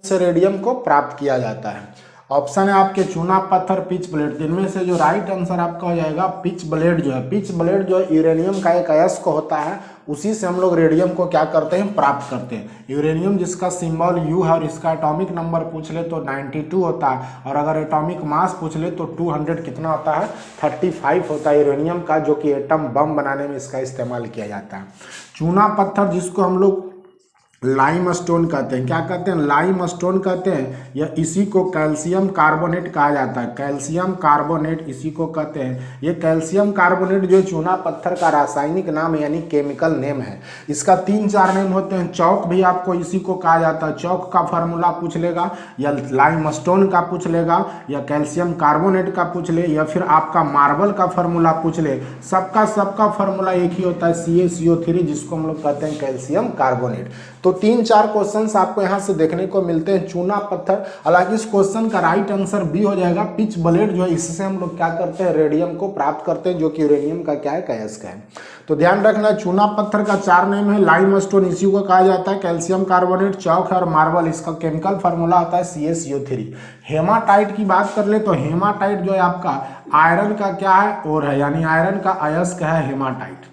से रेडियम को प्राप्त किया जाता है। ऑप्शन है आपके चूना पत्थर, पिच ब्लेड। इनमें से जो राइट आंसर आपका हो जाएगा पिच ब्लेड जो है। पिच ब्लेड जो है यूरेनियम का एक अयस्क होता है, उसी से हम लोग रेडियम को क्या करते हैं, प्राप्त करते हैं। यूरेनियम जिसका सिंबल यू है और इसका एटॉमिक नंबर पूछ ले तो 92 होता है, और अगर एटॉमिक मास पूछ ले तो 200 कितना होता है, 35 होता है यूरेनियम का, जो कि एटम बम बनाने में इसका इस्तेमाल किया जाता है। चूना पत्थर जिसको हम लोग लाइम स्टोन कहते हैं, क्या कहते हैं, लाइम स्टोन कहते हैं, या इसी को कैल्शियम कार्बोनेट कहा जाता है। कैल्शियम कार्बोनेट इसी को कहते हैं। ये कैल्शियम कार्बोनेट जो चूना पत्थर का रासायनिक नाम है, यानी केमिकल नेम है। इसका 3-4 नेम होते हैं। चौक भी आपको इसी को कहा जाता है। चौक का फार्मूला पूछ लेगा, या लाइम स्टोन का पूछ लेगा, या कैल्शियम कार्बोनेट का पूछ ले, या फिर आपका मार्बल का फार्मूला पूछ ले, सबका फार्मूला एक ही होता है, CaCO3, जिसको हम लोग कहते हैं कैल्शियम कार्बोनेट। तो 3-4 क्वेश्चंस आपको यहाँ से देखने को मिलते हैं। चूना पत्थर, हालांकि इस क्वेश्चन का राइट आंसर बी हो जाएगा। पिच ब्लेड जो है, इससे हम लोग क्या करते हैं, रेडियम को प्राप्त करते हैं, जो कि यूरेनियम का क्या है, अयस्क है। तो ध्यान रखना, चूना पत्थर का 4 नेम है। लाइम स्टोन इसी को कहा जाता है, कैल्शियम कार्बोनेट, चौक है, और मार्बल इसका केमिकल फार्मूला होता है CaCO3। हेमाटाइट की बात कर ले तो हेमाटाइट जो है आपका आयरन का क्या है, और है, यानी आयरन का अयस्क है हेमाटाइट।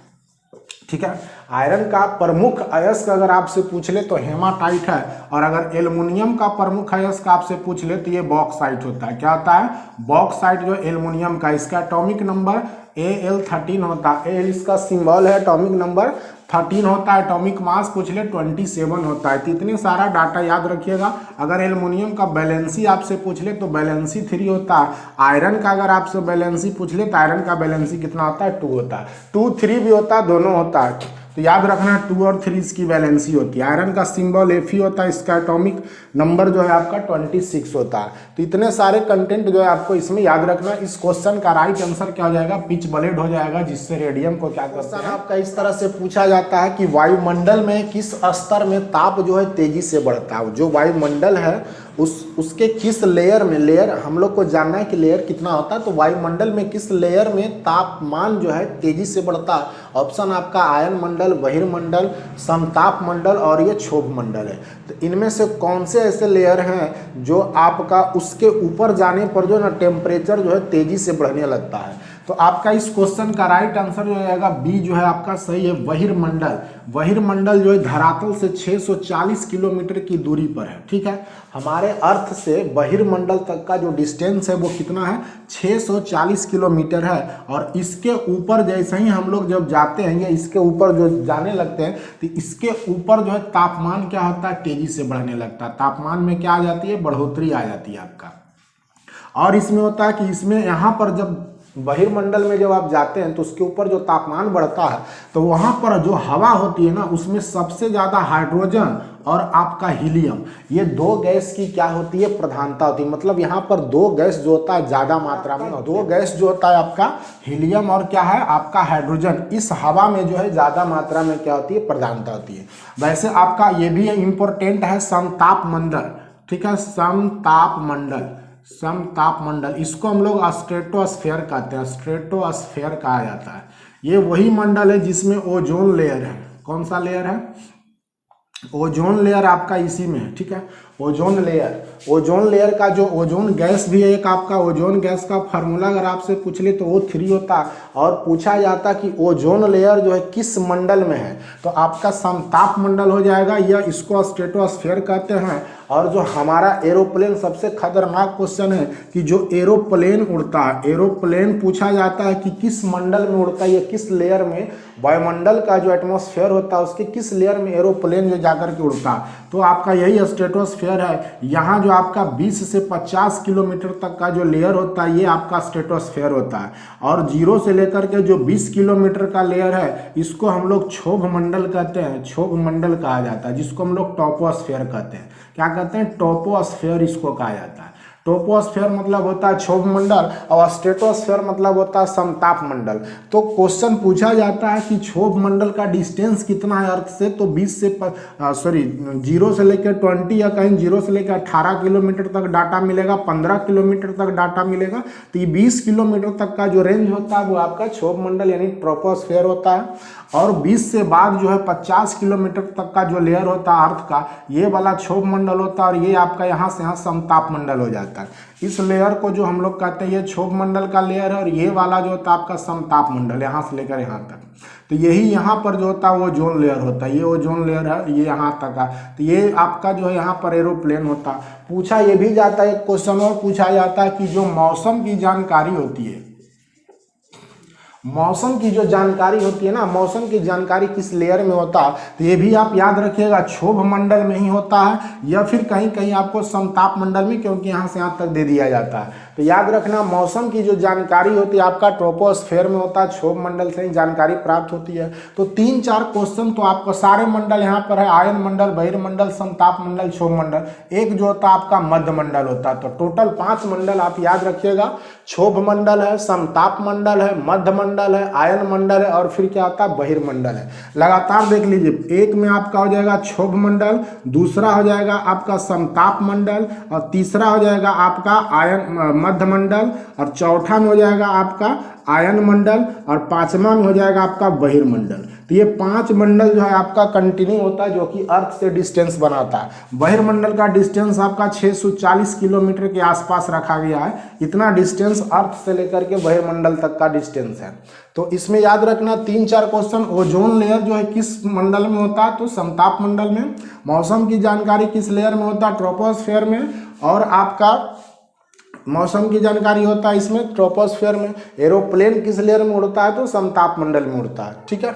ठीक है, आयरन का प्रमुख अयस्क अगर आपसे पूछ ले तो हेमाटाइट है, और अगर एल्युमिनियम का प्रमुख अयस्क आपसे पूछ ले तो ये बॉक्साइट होता है। क्या होता है, बॉक्साइट जो एल्युमिनियम का, इसका एटॉमिक नंबर Al13 होता है। Al इसका सिंबल है, एटॉमिक नंबर 13 होता है, एटॉमिक मास पूछ ले 27 होता है। तो इतने सारा डाटा याद रखिएगा। अगर एल्युमिनियम का बैलेंसी आपसे पूछ ले तो बैलेंसी 3 होता है। आयरन का अगर आपसे बैलेंसी पूछ ले तो आयरन का बैलेंसी कितना होता है, 2 होता है। 2, 3 भी होता है, दोनों होता है। तो याद रखना 2 और 3 इसकी वैलेंसी होती है। आयरन का सिंबल Fe होता है, इसका एटॉमिक नंबर जो है आपका 26 होता है। तो इतने सारे कंटेंट जो है आपको इसमें याद रखना। इस क्वेश्चन का राइट आंसर क्या हो जाएगा, पिच ब्लेड हो जाएगा, जिससे रेडियम को क्या करता है। आपका इस तरह से पूछा जाता है कि वायुमंडल में किस स्तर में ताप जो है तेजी से बढ़ता है। जो वायुमंडल है उसके किस लेयर में, लेयर हम लोग को जानना है कि लेयर कितना होता है, तो वायुमंडल में किस लेयर में तापमान जो है तेजी से बढ़ता है। ऑप्शन आपका आयन मंडल, बहिर्मंडल, समताप मंडल और ये क्षोभ मंडल है। तो इनमें से कौन से ऐसे लेयर हैं जो आपका उसके ऊपर जाने पर जो ना टेम्परेचर जो है तेजी से बढ़ने लगता है। तो आपका इस क्वेश्चन का राइट आंसर जो आएगा बी जो है आपका सही है, बहिर्मंडल। बहिर्मंडल जो है धरातल से 640 किलोमीटर की दूरी पर है। ठीक है, हमारे अर्थ से बहिर्मंडल तक का जो डिस्टेंस है वो कितना है, 640 किलोमीटर है। और इसके ऊपर जैसे ही हम लोग जब जाते हैं या इसके ऊपर जो जाने लगते हैं तो इसके ऊपर जो है तापमान क्या होता है, तेजी से बढ़ने लगता है। तापमान में क्या आ जाती है, बढ़ोतरी आ जाती है आपका। और इसमें होता है कि इसमें यहाँ पर जब बहिर्मंडल में जब आप जाते हैं तो उसके ऊपर जो तापमान बढ़ता है तो वहाँ पर जो हवा होती है ना, उसमें सबसे ज़्यादा हाइड्रोजन और आपका हीलियम, ये 2 गैस की क्या होती है, प्रधानता होती है। मतलब यहाँ पर 2 गैस जो होता है ज़्यादा मात्रा में, 2 गैस जो होता है आपका हीलियम और क्या है आपका हाइड्रोजन, इस हवा में जो है ज़्यादा मात्रा में क्या होती है, प्रधानता होती है। वैसे आपका ये भी इम्पोर्टेंट है समताप मंडल। ठीक है, समताप मंडल, समताप मंडल, इसको हम लोग स्ट्रेटोस्फेयर कहते हैं, स्ट्रेटोस्फेयर कहा जाता है। ये वही मंडल है जिसमें ओजोन लेयर है। कौन सा लेयर है, ओजोन लेयर आपका इसी में है। ठीक है, ओजोन लेयर, ओजोन लेयर का जो ओजोन गैस भी है एक आपका, ओजोन गैस का फार्मूला अगर आपसे पूछ ले तो O3 होता है। और पूछा जाता कि ओजोन लेयर जो है किस मंडल में है, तो आपका समताप मंडल हो जाएगा, या इसको स्ट्रेटोस्फेयर कहते हैं। और जो हमारा एरोप्लेन, सबसे खतरनाक क्वेश्चन है कि जो एरोप्लेन उड़ता है, एरोप्लेन पूछा जाता है कि किस मंडल में उड़ता है या किस लेयर में, वायुमंडल का जो एटमॉस्फेयर होता है उसके किस लेयर में एरोप्लेन जो जाकर के उड़ता है, तो आपका यही स्ट्रेटोस्फेयर है। यहाँ जो आपका 20 से 50 किलोमीटर तक का जो लेयर होता है ये आपका स्ट्रेटोस्फेयर होता है। और 0 से लेकर के जो 20 किलोमीटर का लेयर है इसको हम लोग क्षोभ मंडल कहते हैं, क्षोभ मंडल कहा जाता है, जिसको हम लोग टोपोस्फेयर कहते हैं। क्या कहते हैं, टोपोस्फेयर इसको कहा जाता है। ट्रोपोस्फेयर मतलब होता है क्षोभ मंडल और स्ट्रेटोस्फेयर मतलब होता है समताप मंडल। तो क्वेश्चन पूछा जाता है कि क्षोभ मंडल का डिस्टेंस कितना है अर्थ से, तो 0 से लेकर 20 या कहीं 0 से लेकर 18 किलोमीटर तक डाटा मिलेगा, 15 किलोमीटर तक डाटा मिलेगा। तो ये 20 किलोमीटर तक का जो रेंज होता है वो आपका क्षोभ मंडल यानी ट्रोपोस्फेयर होता है। और 20 से बाद जो है 50 किलोमीटर तक का जो लेयर होता है अर्थ का, ये वाला क्षोभ मंडल होता है और ये आपका यहाँ से यहाँ समताप मंडल हो जाता है। इस लेयर को जो हम लोग कहते हैं ये क्षोभ मंडल का लेयर है और ये वाला जो होता है आपका समताप मंडल, यहाँ से लेकर यहाँ तक। तो यही यहाँ पर जो होता है वो ओजोन लेयर होता है, ये ओजोन लेयर है, ये यहाँ तक है। तो ये आपका जो है यहाँ पर एरोप्लेन होता है। पूछा ये भी जाता है, एक क्वेश्चन और पूछा जाता है कि जो मौसम की जानकारी होती है, मौसम की जो जानकारी होती है ना, मौसम की जानकारी किस लेयर में होता है, तो ये भी आप याद रखिएगा क्षोभ मंडल में ही होता है या फिर कहीं कहीं आपको समताप मंडल में, क्योंकि यहाँ से यहाँ तक दे दिया जाता है। तो याद रखना मौसम की जो जानकारी होती है आपका ट्रोपोस्फेयर में होता है, क्षोभ मंडल से ही जानकारी प्राप्त होती है। तो 3-4 क्वेश्चन तो आपको सारे मंडल यहाँ पर है, आयन मंडल, बहिर्मंडल, समताप मंडल, क्षोभ मंडल, एक जो होता है आपका मध्य मंडल होता है। तो टोटल 5 मंडल आप याद रखिएगा, क्षोभ मंडल है, समताप मंडल है, मध्य मंडल है, आयन मंडल है और फिर क्या होता है बहिर्मंडल है। लगातार देख लीजिए, एक में आपका हो जाएगा क्षोभ मंडल, दूसरा हो जाएगा आपका समताप मंडल और तीसरा हो जाएगा आपका आयन मध्य मंडल और चौथा में हो जाएगा आपका आयन मंडल और पांचवा में हो जाएगा आपका बहिर्मंडल। तो ये 5 मंडल जो है आपका कंटिन्यू होता है जो कि अर्थ से डिस्टेंस बनाता है। बहिर्मंडल का डिस्टेंस आपका 640 किलोमीटर के आसपास रखा गया है, इतना डिस्टेंस अर्थ से लेकर के बहिर्मंडल तक का डिस्टेंस है। तो इसमें याद रखना 3-4 क्वेश्चन। ओजोन लेयर जो है किस मंडल में होता है, तो समताप मंडल में। मौसम की जानकारी किस लेयर में होता है, ट्रोपोस्फेयर में। और आपका मौसम की जानकारी होता है इसमें ट्रोपोस्फेयर में। एरोप्लेन किस लेयर में उड़ता है, तो समताप मंडल में उड़ता है। ठीक है,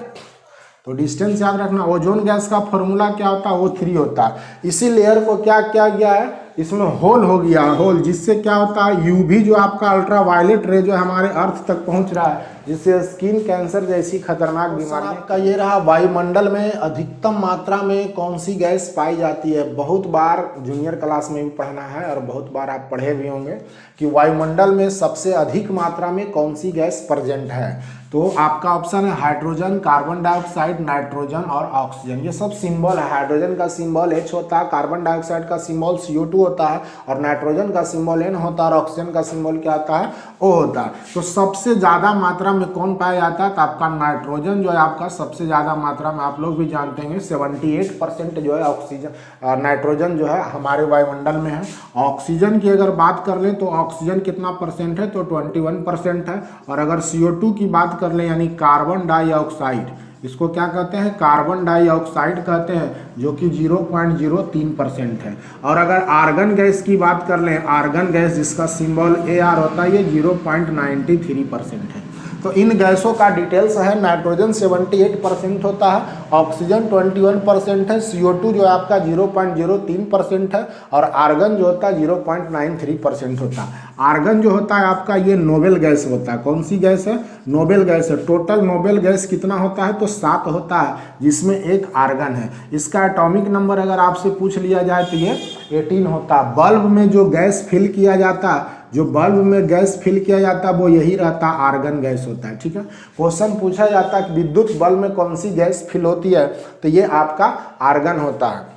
तो डिस्टेंस याद रखना। ओजोन गैस का फॉर्मूला क्या होता है, O3 होता है। इसी लेयर को क्या किया गया है, इसमें होल हो गया, होल, जिससे क्या होता है यूवी जो आपका अल्ट्रा वायलेट रे जो हमारे अर्थ तक पहुंच रहा है, जिससे स्किन कैंसर जैसी खतरनाक बीमारी का ये रहा। वायुमंडल में अधिकतम मात्रा में कौन सी गैस पाई जाती है, बहुत बार जूनियर क्लास में भी पढ़ना है और बहुत बार आप पढ़े भी होंगे कि वायुमंडल में सबसे अधिक मात्रा में कौन सी गैस प्रेजेंट है। तो आपका ऑप्शन है हाइड्रोजन, कार्बन डाइऑक्साइड, नाइट्रोजन और ऑक्सीजन। ये सब सिंबल है। हाइड्रोजन का सिंबल H होता है, कार्बन डाइऑक्साइड का सिंबल CO2 होता है और नाइट्रोजन का सिंबल N होता है और ऑक्सीजन का सिंबल क्या होता है, O होता है। तो सबसे ज़्यादा मात्रा में कौन पाया जाता है, तो आपका नाइट्रोजन जो है आपका सबसे ज़्यादा मात्रा में, आप लोग भी जानते हैं 78% जो है ऑक्सीजन नाइट्रोजन जो है हमारे वायुमंडल में है। ऑक्सीजन की अगर बात कर लें तो ऑक्सीजन कितना परसेंट है, तो 21% है। और अगर CO2 की बात कर ले यानी कार्बन डाइऑक्साइड, इसको क्या कहते हैं, कार्बन डाइऑक्साइड कहते हैं, जो कि 0.03% है। और अगर आर्गन गैस की बात कर लें, आर्गन गैस जिसका सिंबल AR होता है, ये 0.93% है। तो इन गैसों का डिटेल्स है। नाइट्रोजन 78% होता है, ऑक्सीजन 21% है, CO2 जो है आपका 0.03% है और आर्गन जो होता है 0.93% होता है। आर्गन जो होता है आपका ये नोबेल गैस होता है। कौन सी गैस है, नोबेल गैस है। टोटल नोबेल गैस कितना होता है, तो 7 होता है, जिसमें एक आर्गन है। इसका एटॉमिक नंबर अगर आपसे पूछ लिया जाए तो ये 18 होता है। बल्ब में जो गैस फिल किया जाता है, जो बल्ब में गैस फिल किया जाता है वो यही रहता है, आर्गन गैस होता है। ठीक है, क्वेश्चन पूछा जाता है कि विद्युत बल्ब में कौन सी गैस फिल होती है, तो ये आपका आर्गन होता है।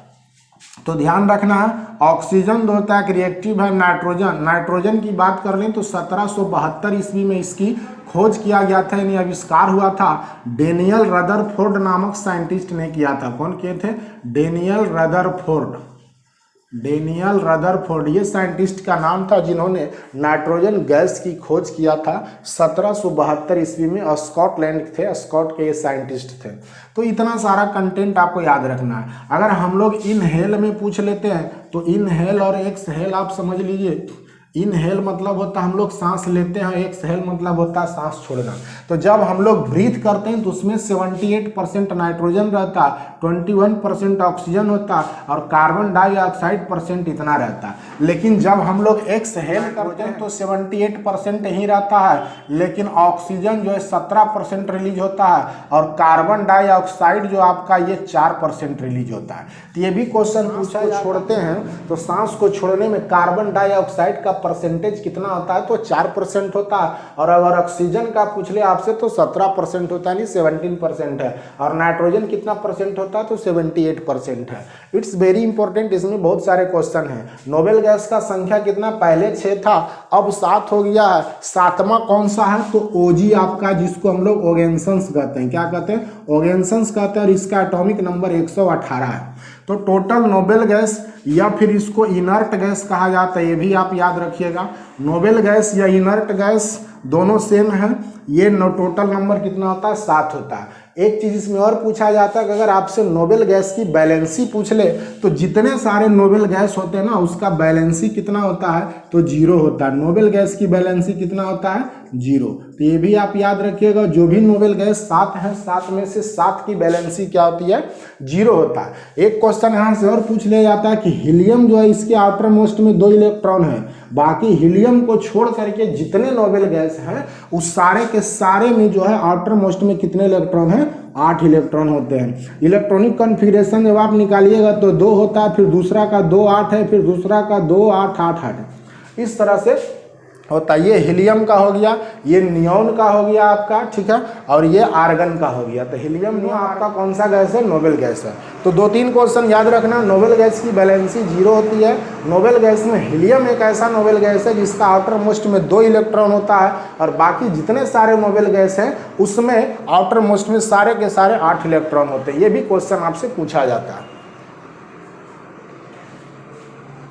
तो ध्यान रखना है। ऑक्सीजन जो होता है रिएक्टिव है। नाइट्रोजन, नाइट्रोजन की बात कर लें तो 1772 ईस्वी में इसकी खोज किया गया था, यानी आविष्कार हुआ था। डेनियल रदरफोर्ड नामक साइंटिस्ट ने किया था। कौन किए थे, डेनियल रदरफोर्ड। डेनियल रदरफोर्ड ये साइंटिस्ट का नाम था जिन्होंने नाइट्रोजन गैस की खोज किया था 1772 ईस्वी में। स्कॉटलैंड थे, स्कॉट के ये साइंटिस्ट थे। तो इतना सारा कंटेंट आपको याद रखना है। अगर हम लोग इनहेल में पूछ लेते हैं तो इनहेल और एक्सहेल आप समझ लीजिए। इनहेल मतलब होता है हम लोग सांस लेते हैं, एक्सहेल मतलब होता है सांस छोड़ना। तो जब हम लोग ब्रीथ करते हैं तो उसमें 78% नाइट्रोजन रहता है, 21% ऑक्सीजन होता है और कार्बन डाइऑक्साइड परसेंट इतना रहता है। लेकिन जब हम लोग एक्सहेल करते हैं तो 78% ही रहता है, लेकिन ऑक्सीजन जो है 17% रिलीज होता है और कार्बन डाइऑक्साइड जो आपका ये 4% रिलीज होता है। तो ये भी क्वेश्चन पूछा, छोड़ते हैं तो सांस को छोड़ने में कार्बन डाइऑक्साइड का परसेंटेज कितना होता है, तो 4% होता है। और अगर ऑक्सीजन का पूछ ले आपसे तो 17% होता है, नहीं 17% है। और नाइट्रोजन कितना परसेंट होता है, तो 78% है। इट्स वेरी इंपॉर्टेंट, इसमें बहुत सारे क्वेश्चन हैं। नोबेल गैस का संख्या कितना, पहले 6 था, अब 7 हो गया है। 7वां कौन सा है, तो ओजी आपका, जिसको हम लोग ओगेन्सन्स कहते हैं। क्या कहते हैं, ओगेन्सन्स कहते हैं। और इसका एटॉमिक नंबर 118 है। तो टोटल नोबेल गैस या फिर इसको इनर्ट गैस कहा जाता है, ये भी आप याद रखिएगा। नोबेल गैस या इनर्ट गैस दोनों सेम है। ये टोटल नंबर कितना होता है, 7 होता है। एक चीज इसमें और पूछा जाता है कि अगर आपसे नोबेल गैस की बैलेंसी पूछ ले तो जितने सारे नोबेल गैस होते हैं ना, उसका बैलेंसी कितना होता है, तो 0 होता है। नोबेल गैस की बैलेंसी कितना होता है, 0। तो ये भी आप याद रखिएगा, जो भी नोबेल गैस 7 है, 7 में से 7 की बैलेंसी क्या होती है, 0 होता है। एक क्वेश्चन यहाँ से और पूछ लिया जाता है कि हीलियम जो है इसके आउटर मोस्ट में 2 इलेक्ट्रॉन है, बाकी हीलियम को छोड़ करके जितने नोबेल गैस हैं उस सारे के सारे में जो है आउटर मोस्ट में कितने इलेक्ट्रॉन हैं, 8 इलेक्ट्रॉन होते हैं। इलेक्ट्रॉनिक कॉन्फ़िगरेशन जब आप निकालिएगा तो 2 होता है, फिर दूसरा का 2 8 है, फिर दूसरा का 2 8 8 8 इस तरह से होता है। ये हीलियम का हो गया, ये नियॉन का हो गया आपका, ठीक है, और ये आर्गन का हो गया। तो हीलियम नियॉन आपका कौन सा गैस है, नोबेल गैस है। तो 2-3 क्वेश्चन याद रखना। नोबेल गैस की बैलेंसी 0 होती है। नोबेल गैस में हीलियम एक ऐसा नोबेल गैस है जिसका आउटर मोस्ट में 2 इलेक्ट्रॉन होता है, और बाकी जितने सारे नोबेल गैस हैं उसमें आउटर मोस्ट में सारे के सारे 8 इलेक्ट्रॉन होते हैं। ये भी क्वेश्चन आपसे पूछा जाता है।